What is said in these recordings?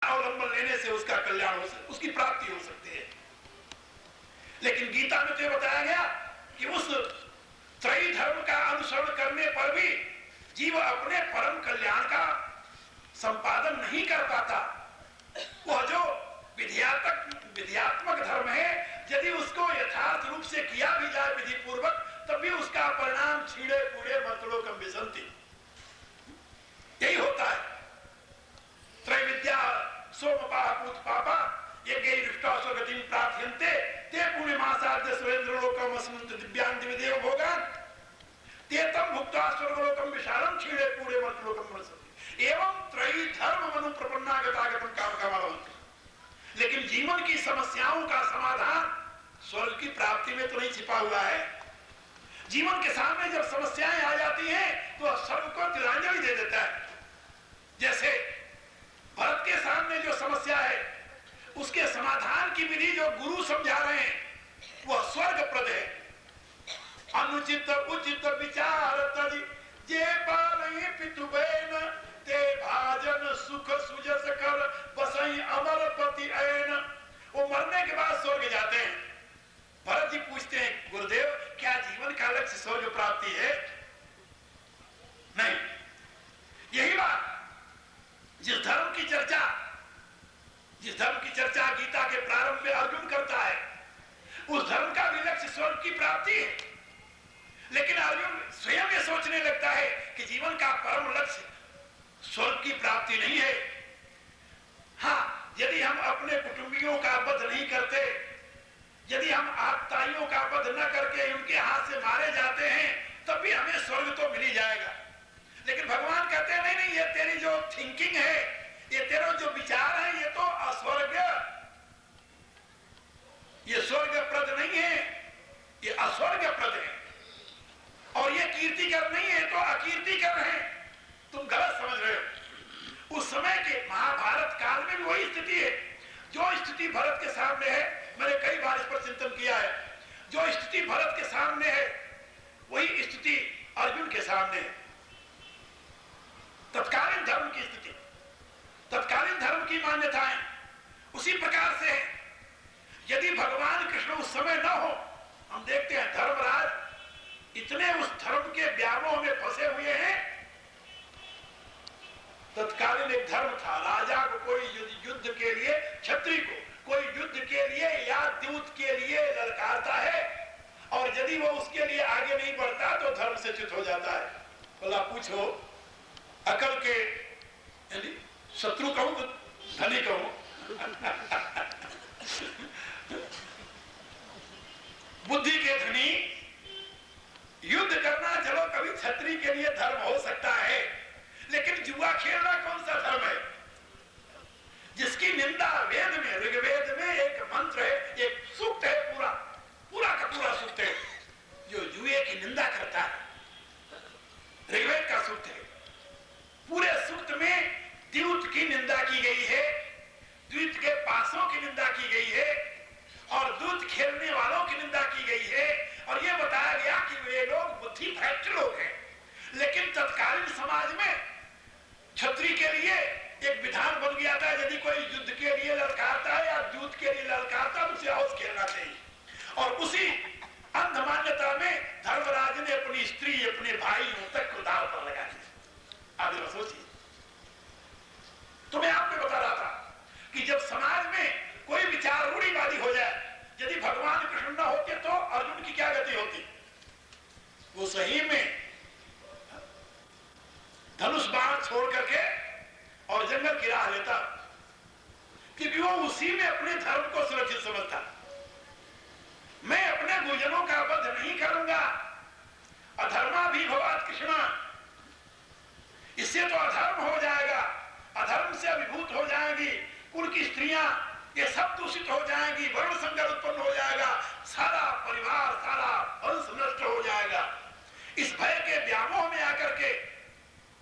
अवलंबन लेने से उसका कल्याण हो सकता, उसकी प्राप्ति हो सकती है। लेकिन गीता में तो बताया गया कि उस त्रयी धर्म का अनुसरण करने पर भी जीव अपने परम कल्याण का संपादन नहीं कर पाता। वह जो विधियात्मक धर्म है, यदि उसको यथार्थ रूप से किया भी जाए विधि पूर्वक, तब भी उसका परिणाम छीड़े पूड़े मतलोकम विसंति, यही होता है। त्रैविद्या सोमपापूत पापा यज्ञ दृष्टा स्वगतिम प्रार्थयन्ते ते पुण्यमासाद्य सुरेंद्रलोकम अस्मन्त दिव्यान दिव्यदेव भोगान ते तम भुक्त्वा स्वर्गलोकम विशालम छीड़े पूड़े मतलोकम विसंति एवं त्रयी धर्म मनु प्रपन्नागतागतम काम कामवन्ति। लेकिन जीवन की समस्याओं का समाधान स्वर्ग की प्राप्ति में तो नहीं छिपा हुआ है। जीवन के सामने जब समस्याएं आ जाती हैं तो स्वर्ग को तिलांजलि दे देता है। जैसे भरत के सामने जो समस्या है उसके समाधान की विधि जो गुरु समझा रहे हैं वह स्वर्गप्रद है। अनुचित उचित विचार तरि जे पालई पितुबैन ते भाजन सुख सुजस कर बसई अमर पति ऐन। वो मरने के बाद स्वर्ग जाते हैं। भरत जी पूछते हैं गुरुदेव क्या जीवन का लक्ष्य स्वर्ग प्राप्ति है? नहीं। यही बात जिस धर्म की चर्चा गीता के प्रारंभ में अर्जुन करता है, उस धर्म का भी लक्ष्य स्वर्ग की प्राप्ति है। लेकिन अर्जुन स्वयं ये सोचने लगता है कि जीवन का परम लक्ष्य स्वर्ग की प्राप्ति नहीं है। हाँ, यदि हम अपने कुटुंबियों का वध नहीं करते, यदि हम आत्ताइयों का वध न करके उनके हाथ से मारे जाते हैं, तब भी हमें स्वर्ग तो मिल ही जाएगा। लेकिन भगवान कहते हैं नहीं, ये तेरी जो थिंकिंग है, ये तेरा जो विचार है, ये तो अस्वर्ग, ये स्वर्गप्रद नहीं है, ये अस्वर्गप्रद है। और ये कीर्तिकर नहीं है तो अकीर्तिकर है। तुम गलत समझ रहे हो। उस समय के महाभारत काल में वही स्थिति है जो स्थिति भरत के सामने है। मैंने कई बार इस पर चिंतन किया है। जो स्थिति भरत के सामने है वही स्थिति अर्जुन के सामने है। तत्कालीन धर्म की स्थिति, तत्कालीन धर्म की मान्यताएं उसी प्रकार से है। यदि भगवान कृष्ण उस समय न हो, हम देखते हैं धर्मराज इतने उस धर्म के व्यामोह में फंसे हुए हैं। तत्कालीन एक धर्म था, राजा को कोई युद्ध के लिए, क्षत्रिय को कोई युद्ध के लिए या द्यूत के लिए ललकारता है और यदि वो उसके लिए आगे नहीं बढ़ता तो धर्म से च्युत हो जाता है। बोला पूछो अकल के यानी शत्रु कहूं तो धनी कहूं बुद्धि के धनी युद्ध करना चलो कभी क्षत्रिय के लिए धर्म हो सकता है, लेकिन जुआ खेलना कौन सा धर्म है? जिसकी निंदा वेद में, ऋग्वेद में एक मंत्र है, एक सूक्त है, पूरा का पूरा सूक्त है जो जुए की निंदा करता है। ऋग्वेद का सूक्त है। पूरे सूक्त में द्यूत की निंदा की गई है, द्यूत के पासों की निंदा की गई है और दूत खेलने वालों की निंदा की गई है। और यह बताया गया कि वे लोग बुद्धि भ्रष्ट लोग हैं। लेकिन तत्कालीन समाज में क्षत्रिय के लिए एक विधान बन गया था, यदि कोई युद्ध के लिए ललकारता है या दूत के लिए ललकारता तो उसे हाउस खेलना चाहिए। और उसी अंध मान्यता में धर्मराज ने अपनी स्त्री, अपने भाइयों तक को दाव पर लगा दिया। आगे सोचिए। तो मैं आपको बता रहा था कि जब समाज में कोई विचार रूढ़िवादी हो जाए, यदि भगवान कृष्ण न होते तो अर्जुन की क्या गति होती? वो सही में धनुष बाण छोड़ करके और जंगल की राह लेता, क्योंकि वो उसी में अपने धर्म को सुरक्षित समझता। मैं अपने गुरुजनों का वध नहीं करूंगा, अधर्मा भी भवात कृष्णा, इससे तो अधर्म हो जाएगा, अधर्म से अभिभूत हो जाएंगी कुल की स्त्रियां, ये सब दूषित हो जाएंगी, वर्ण संकट उत्पन्न हो जाएगा, सारा परिवार, सारा वंश नष्ट हो जाएगा। इस भय के व्यामोह में आकर के,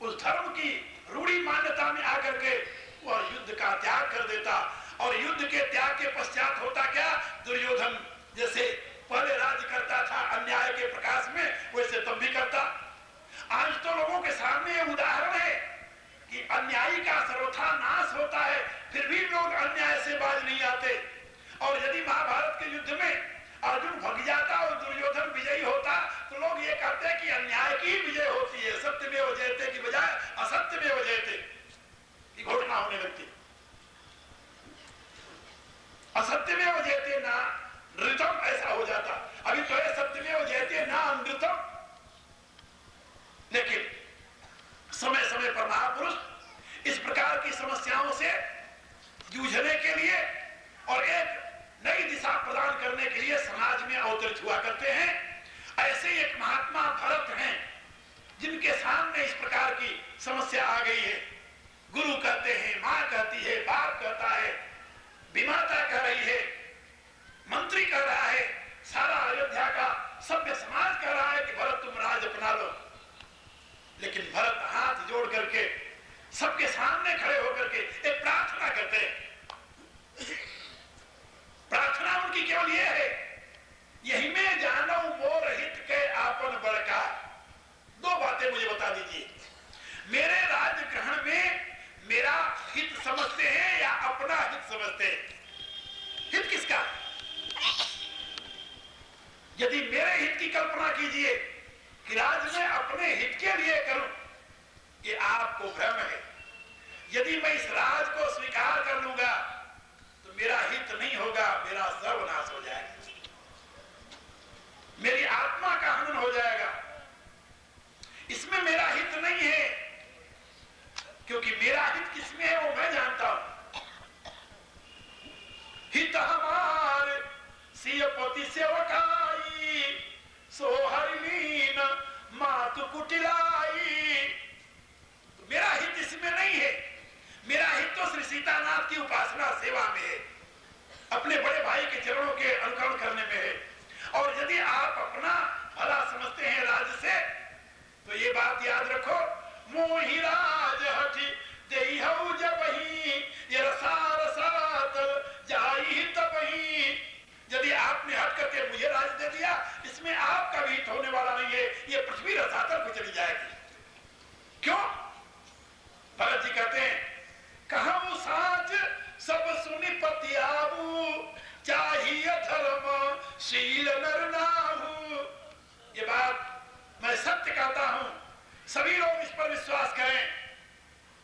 उस धर्म की रूढ़ी मान्यता में आकर के वह युद्ध का त्याग कर देता। और युद्ध के त्याग के पश्चात होता क्या? दुर्योधन जैसे पहले राज्य करता था अन्याय के प्रकाश में, वैसे तब भी करता। आज तो लोगों के सामने ये उदाहरण है कि अन्यायी का सर्वथा नाश होता है, फिर ऐसे बाज नहीं आते। और यदि महाभारत के युद्ध में अर्जुन भग जाता और दुर्योधन विजयी होता तो लोग ये कहते कि अन्याय की विजय होती है, सत्य में वजयते की बजाय असत्य में वजयते की घोषणा होने लगती। असत्य में वजयते ना नृतम ऐसा हो जाता। अभी तो है सत्य में वजयते ना नृतम। लेकिन समय समय पर महापुरुष इस प्रकार की समस्याओं से जूझने के लिए और एक नई दिशा प्रदान करने के लिए समाज में अवतरित हुआ करते हैं। ऐसे एक महात्मा भरत हैं जिनके सामने इस प्रकार की समस्या आ गई है। गुरु कहते हैं, मां कहती है, बाप कहता है, विमाता कह रही है, मंत्री कह रहा है, सारा अयोध्या का सभ्य समाज कह रहा है कि भरत तुम राज अपना लो। लेकिन भरत हाथ जोड़ करके सबके सामने खड़े होकर के एक प्रार्थना करते हैं। प्रार्थना उनकी केवल ये है, यही में जानो मोर हित के आपन बड़का। दो बातें मुझे बता दीजिए, मेरे राज्य ग्रहण में मेरा हित समझते हैं या अपना हित समझते हैं? हित किसका? यदि मेरे हित की कल्पना कीजिए कि राज में अपने हित के लिए करूं, ये आपको भ्रम है। यदि मैं इस राज को स्वीकार कर लूंगा तो मेरा हित नहीं होगा, मेरा सर्वनाश हो जाएगा, मेरी आत्मा का हनन हो जाएगा। इसमें मेरा हित नहीं है, क्योंकि मेरा हित किसमें है वो मैं जानता हूं। हित हमारे सियपति सेवकाई, सो हरिलीन मातु कुटिलाई। तो मेरा हित इसमें नहीं है, मेरा हित तो श्री सीतानाथ की उपासना सेवा में है, अपने बड़े भाई के चरणों के अनुकरण करने में है। और यदि आप अपना भला समझते हैं राज्य से, तो ये बात याद रखो, मोहि राज हठि देहि हउ जबहि, ये रसार सात जाहि तबहि। यदि आपने हट करके मुझे राज दे दिया, इसमें आपका भी हित होने वाला नहीं है, ये पृथ्वी रसातल को चली जाएगी। क्यों? भरत जी कहते हैं, कहूं साच सब सुनि पति आबू, चाहिए धर्म शील नर नाहू। ये बात मैं सत्य कहता हूं, सभी लोग इस पर विश्वास करें।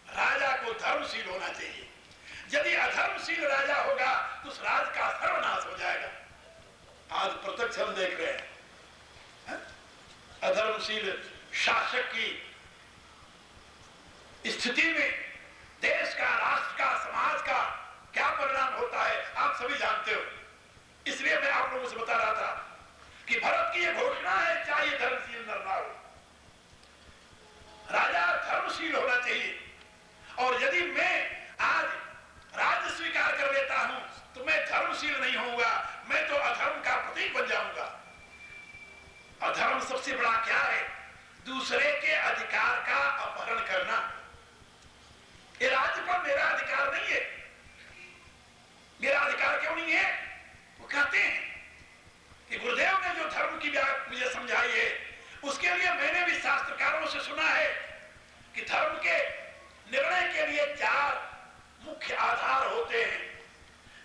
राजा को धर्मशील होना चाहिए। यदि अधर्मशील राजा होगा तो उस राज का सर्वनाश हो जाएगा। आज प्रत्यक्ष हम देख रहे हैं, अधर्मशील शासक की स्थिति में देश का, राष्ट्र का, समाज का क्या परिणाम होता है आप सभी जानते हो। इसलिए मैं आप लोगों से बता रहा था कि भरत की यह घोषणा है, चाहिए धर्मशील नर नारी। राजा धर्मशील होना चाहिए। और यदि मैं आज राज्य स्वीकार कर लेता हूं तो मैं धर्मशील नहीं होऊंगा, मैं तो अधर्म का प्रतीक बन जाऊंगा। अधर्म सबसे बड़ा क्या है? दूसरे के अधिकार का अपहरण करना। ये राज्य पर मेरा अधिकार नहीं है। मेरा अधिकार क्यों नहीं है? वो कहते हैं कि गुरुदेव ने जो धर्म की बात मुझे समझाई है, उसके लिए मैंने भी शास्त्रकारों से सुना है कि धर्म के निर्णय के लिए चार मुख्य आधार होते हैं।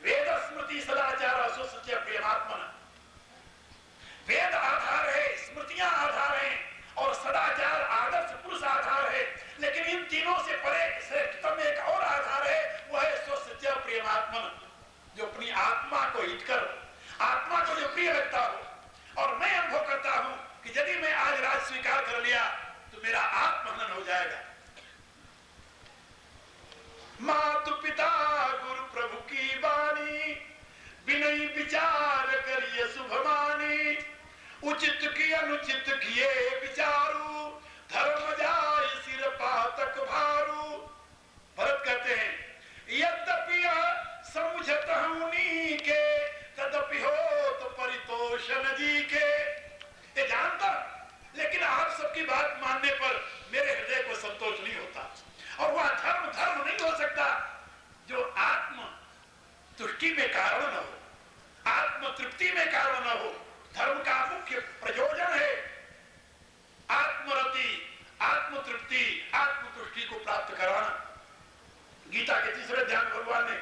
वेद स्मृति सदाचार सुसत्य प्रेमात्मन। वेद आधार है, स्मृतियां आधार हैं और सदाचार आदर्श पुरुष आधार है। लेकिन इन तीनों से परे श्रेष्ठतम एक और आधार है, वह है सुसत्य प्रेमात्मन, जो अपनी आत्मा को हित कर, आत्मा को जो प्रिय लगता हो। और मैं अनुभव करता हूं कि यदि मैं आज राज स्वीकार कर लिया तो मेरा आत्महनन हो जाएगा। मातु पिता गुरु प्रभु की वाणी, बिनई विचार करिए शुभ मानी। उचित की अनुचित किए विचारू, धर्म जाय सिर पातक भारू। भरत कहते हैं, यद्यपि समझत हूनी के, तदपि हो तो परितोषण जी के। ये जानता, लेकिन आप सबकी बात मानने पर मेरे हृदय को संतोष नहीं होता। और वह धर्म धर्म नहीं हो सकता जो आत्म तुष्टि में कारण न हो, आत्म तृप्ति में कारण न हो। धर्म का मुख्य प्रयोजन है आत्मरति, आत्म तृप्ति, आत्म तुष्टि को प्राप्त कराना। गीता के तीसरे अध्याय में भगवान ने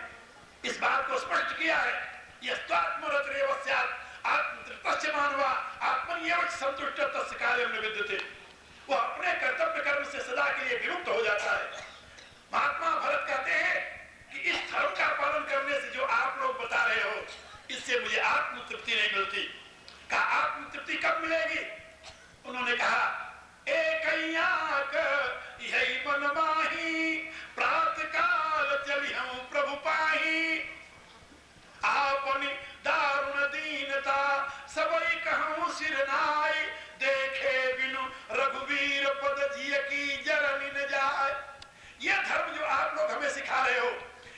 इस बात को स्पष्ट किया है, यस्त्वात्मरतिरेव स्यात् आत्मतृप्तस्य मानवा आत्मन्येव संतुष्ट तस्य कार्यं न विद्यते। वो अपने कर्तव्य कर्म से सदा के लिए विमुक्त हो जाता है। महात्मा भरत कहते हैं कि इस धर्म का पालन करने से जो आप लोग बता रहे हो, इससे मुझे आत्म तृप्ति नहीं मिलती। कहा आत्म तृप्ति कब मिलेगी? उन्होंने कहा एकैयाक यही मन माही प्रातः काल चली हम प्रभु पाही आपनी दारुण दीनता सबई कहूं सिर नाई देखे बिनु रघुवीर पद जिय की जरनी न जाए। ये धर्म जो आप लोग हमें सिखा रहे हो,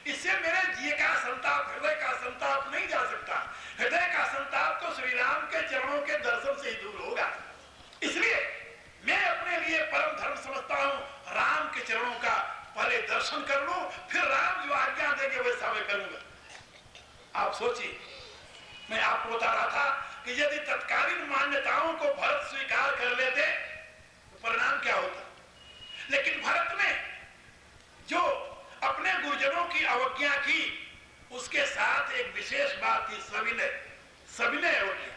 इससे मेरे जिय का संताप, हृदय का संताप नहीं जा सकता। हृदय का संताप तो श्री राम के चरणों के दर्शन से ही दूर होगा। इसलिए मैं अपने लिए परम धर्म समझता हूं, राम के चरणों का पहले दर्शन कर लूं, फिर राम जो आज्ञा देंगे वैसा मैं करूंगा। आप सोचिए, मैं आपको बता रहा था कि यदि तत्कालीन मान्यताओं को भरत स्वीकार कर लेते तो परिणाम क्या होता। लेकिन भरत ने जो अपने गुरुजनों की अवज्ञा की, उसके साथ एक विशेष बात थी, सविनय अवज्ञा।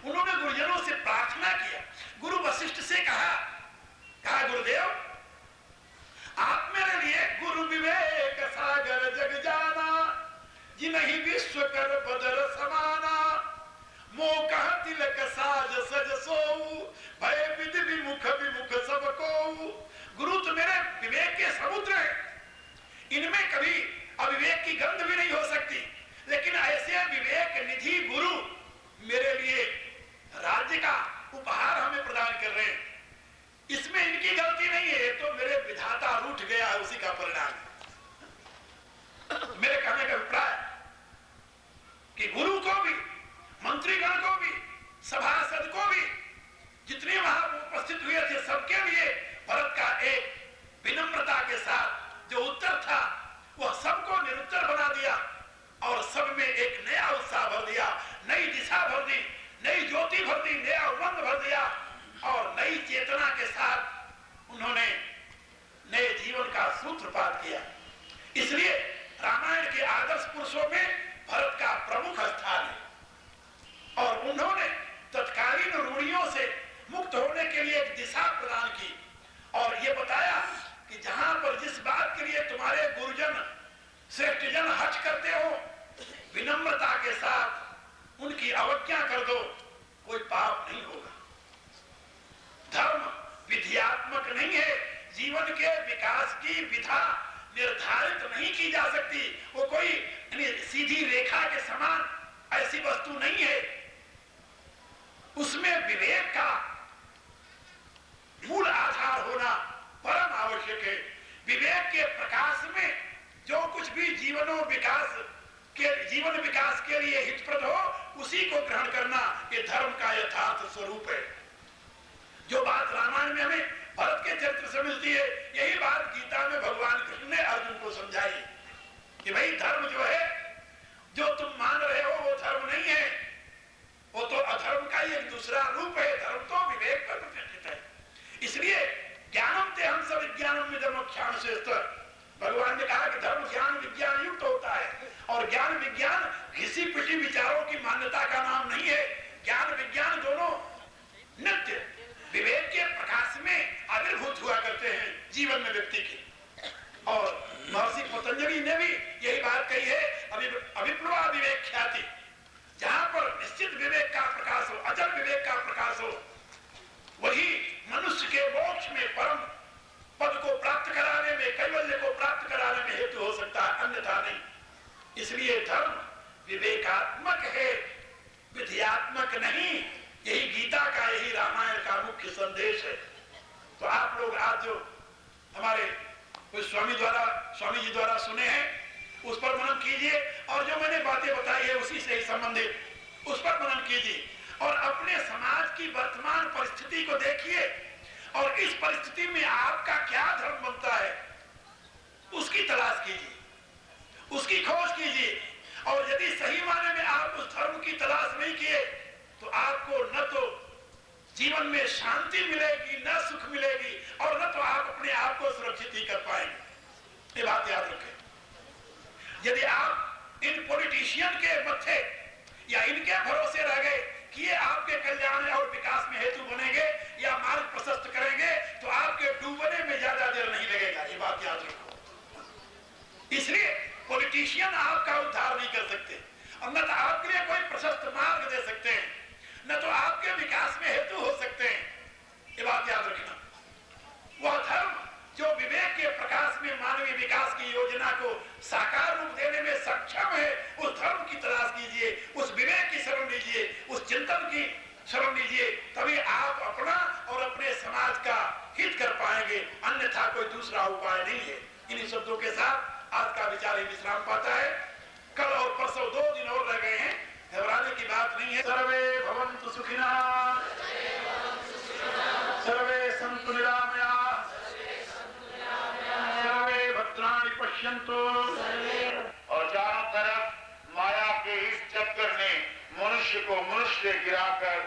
उन्होंने गुरुजनों से प्रार्थना किया। गुरु वशिष्ठ से कहा गुरुदेव आप मेरे लिए गुरु विवेक सागर जग जाना, जिन्हीं विश्व कर बदर समाना, मोकह तिलक साज सज सोऊ, भय विधि विमुख विमुख सब कोऊ। गुरु तो मेरे विवेक के समुद्र है, इनमें कभी अविवेक की गंध भी नहीं हो सकती। लेकिन ऐसे विवेक निधि गुरु मेरे लिए राज्य का उपहार हमें प्रदान कर रहे हैं, इसमें इनकी गलती नहीं है, तो मेरे विधाता रूठ गया है, उसी का परिणाम। मेरे कहने का अभिप्राय कि गुरु को भी, मंत्रीगण को भी, सभासद को भी, जितने वहां उपस्थित हुए थे, सबके लिए भरत का एक विनम्रता के साथ जो उत्तर था वह सबको निरुत्तर बना दिया और सब में एक नया उत्साह भर दिया, नई दिशा भर दी, नई ज्योति भर दी, नया उमंग भर दिया और नई चेतना के साथ उन्होंने नए जीवन का सूत्रपात किया। इसलिए रामायण के आदर्श पुरुषों में भरत का प्रमुख स्थान है और उन्होंने तत्कालीन रूढ़ियों से मुक्त होने के लिए एक दिशा प्रदान की और ये बताया कि जहां पर जिस बात के लिए तुम्हारे गुरुजन श्रेष्ठ जन हट करते हो, विनम्रता के साथ उनकी अवज्ञा कर दो, कोई पाप नहीं होगा। धर्म विधियात्मक नहीं है, जीवन के विकास की विधा निर्धारित नहीं की जा सकती, वो कोई सीधी रेखा के समान ऐसी वस्तु नहीं है। उसमें विवेक का मूल आधार होना परम आवश्यक है। विवेक के प्रकाश में जो कुछ भी जीवन विकास के लिए हितप्रद हो, उसी को ग्रहण करना ये धर्म का यथार्थ स्वरूप है। जो बात रामायण में हमें भरत के चरित्र से मिलती है, यही बात गीता में भगवान कृष्ण ने अर्जुन को समझाई कि भाई धर्म जो है, जो तुम मान रहे हो वो धर्म नहीं है, वो तो अधर्म का ही एक दूसरा रूप है। धर्म तो विवेक पर प्रतिष्ठित है। इसलिए ज्ञानम ते हंस विज्ञानम विधर्म क्षाण से भगवान ने कहा कि धर्म ज्ञान विज्ञान युक्त होता है और ज्ञान विज्ञान घिसी पिटी विचारों की मान्यता का नाम नहीं है। ज्ञान विज्ञान दोनों नित्य विवेक के प्रकाश में आविर्भूत हुआ करते हैं जीवन में व्यक्ति के। और महर्षि पतंजलि ने भी यही बात कही है, अभिप्लवा विवेक ख्याति, जहां पर निश्चित विवेक का प्रकाश हो, अचल विवेक का प्रकाश हो, वही मनुष्य के मोक्ष में परम पद को प्राप्त कराने में, कैवल्य को प्राप्त कराने में हेतु हो सकता है, अन्यथा नहीं। इसलिए धर्म विवेकात्मक है, विधियात्मक नहीं। यही गीता का, यही रामायण का मुख्य संदेश है। तो आप लोग आज जो हमारे कोई स्वामी जी द्वारा सुने हैं, उस पर मनन कीजिए और जो मैंने बातें बताई है उसी से ही संबंधित उस पर मनन कीजिए और अपने समाज की वर्तमान परिस्थिति को देखिए और इस परिस्थिति में आपका क्या धर्म बनता है उसकी तलाश कीजिए, उसकी खोज कीजिए। और यदि सही माने में आप उस धर्म की तलाश नहीं किए तो आपको न तो जीवन में शांति मिलेगी, न सुख मिलेगी और न तो आप अपने आप को सुरक्षित ही कर पाएंगे। ये बात याद रखें। यदि आप इन पॉलिटिशियन के मत्थे या इनके भरोसे रह गए कि ये आपके कल्याण और विकास में हेतु बनेंगे या मार्ग प्रशस्त करेंगे, तो आपके डूबने में ज्यादा देर नहीं लगेगा। ये बात याद रखो। इसलिए पॉलिटिशियन आपका उद्धार नहीं कर सकते, और न तो आपके लिए कोई प्रशस्त मार्ग दे सकते हैं, न तो आपके विकास में हेतु हो सकते हैं। ये बात याद रखना। वह धर्म जो विवेक के प्रकाश में मानवीय विकास की योजना को साकार रूप देने में सक्षम है, उस धर्म की तलाश कीजिए, उस विवेक की शरण लीजिए, उस चिंतन की शरण लीजिए, तभी आप अपना और अपने समाज का हित कर पाएंगे, अन्यथा कोई दूसरा उपाय नहीं है। इन्हीं शब्दों के साथ आज का विचार ही विश्राम पाता है। कल और परसों 2 दिन और रह गए हैं, घबराने की बात नहीं है। सर्वे भवन्तु सुखिनः, सर्वे सन्तु निरामयाः, सर्वे भद्राणि पश्यन्तु। और चारों तरफ माया के इस चक्कर ने मनुष्य को मनुष्य से गिराकर